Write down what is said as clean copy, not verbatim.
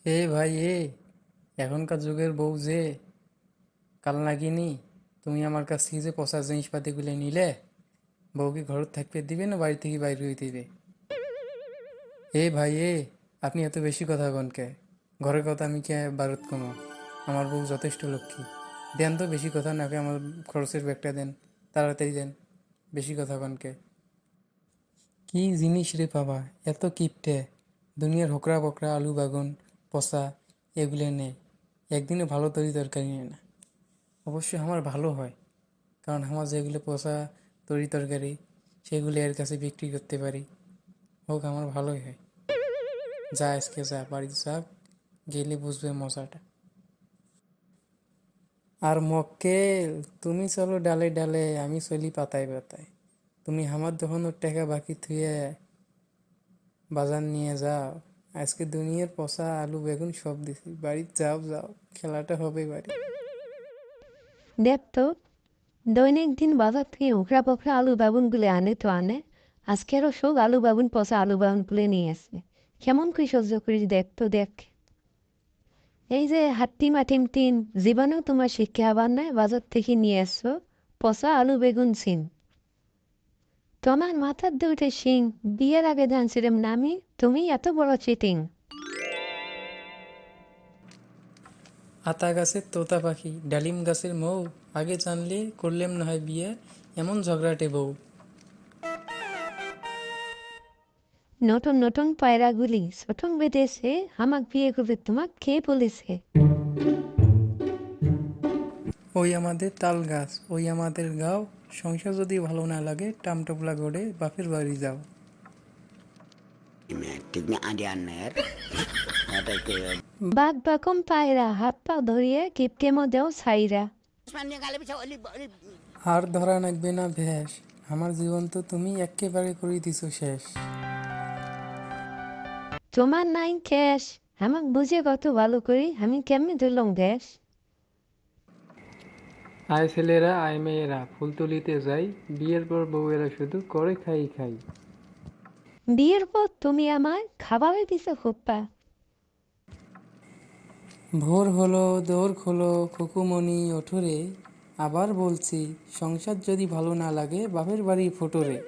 এ ভাই এখনকার যুগের বউ যে কাল নাগিনি। তুমি আমার কাছ থেকে যে পচা জিনিসপাতিগুলো নিলে, বউ কি ঘর থাকতে দিবে না বাড়ি থেকে বাইরে হইতে দিবে? ভাই আপনি এত বেশি কথা কন কে? ঘরের কথা আমি কে বারত কোনো? আমার বউ যথেষ্ট লক্ষ্মী। দেন তো, বেশি কথা নাকি আমার খরচের ব্যাগটা দেন, তাড়াতাড়ি দেন। বেশি কথা কন কে? কি জিনিস রে বাবা, এত কিপটে! দুনিয়ার হোকরা বকরা আলু বাগুন পচা এগুলো নেই, একদিনে ভালো তরকারি নেয় না। অবশ্যই আমার ভালো হয়, কারণ আমার যেগুলো পচা তরকারি সেগুলো এর কাছে বিক্রি করতে পারি। হোক, আমার ভালোই হয়। যা আজকে যা, বাড়িতে যা, গেলে বুঝবে মজাটা। আর মক্কেল, তুমি চলো ডালে ডালে, আমি চলি পাতায় পাতায়। তুমি আমার যখন ওর টাকা বাকি থুয়ে বাজার নিয়ে যাও। আজকে দুনিয়ার পচা আলু বেগুন সব দিছি, বাড়ি যাও যাও, খেলাটা হবে বাড়ি। দেখ তো, দৈনিক দিন বাজার থেকে উখড়া পখড়া আলু বাবুনগুলো আনে তো আনে। আজকেরও শোক আলু বাবুন পচা আলু বাবুনগুলো নিয়ে আসে। কেমন করে সহ্য করিস দেখ তো দেখ। এই যে হাট্টিমা টিম জীবনেও তোমার শিক্ষা আবার নাই, বাজার থেকে নিয়ে আসছো পচা আলু বেগুন সিন। তোমার মাথার দুইটা শিং বিয়ের আগে জানছিলাম না আমি, তুমি এত বড় চিটিং। আতা গাছের তোতা পাখি, ডালিম গাছের মৌ, আগে জানলে করলেম না হয় বিয়ে, এমন ঝগড়াটে বউ। নতুন নতুন পায়রাগুলি প্রথম বেঁধেছে, আমাক বিয়ে করবে তোমাক কে বলেছে? ওই আমাদের তাল গাছ, ওই আমাদের গাঁও, সংসার যদি ভালো না লাগে টামটোপলা গড়ে বাপের বাড়ি যাও। Tignan adianer. Ada ke বাঘ বাকম পায়রা হাত পা ধরিয়ে কিপটেমো দেও ছাইরা। Sebenarnya kalau bisa oli আর ধরা নাগবে না ভ্যাস, আমার জীবন তো তুমি এক্কেবারে করে দিছো শেষ। তোমার নাই ক্যাশ, আমাক বুঝে কত ভালো করি, আমি কেমনে ধরলাম গ্যাস? আয় ছেলেরা আয় মেয়েরা, ফুল তুলিতে যাই, বিয়ের পর বউয়েরা শুধু করে খাই খাই। বিয়ের পর তুমি আমায় খাবারে দিছো খোপ্পা। ভোর হলো দোর খোলো খুকুমণি ওঠো রে, আবার বলছি সংসার যদি ভালো না লাগে বাপের বাড়ি ফোটো রে।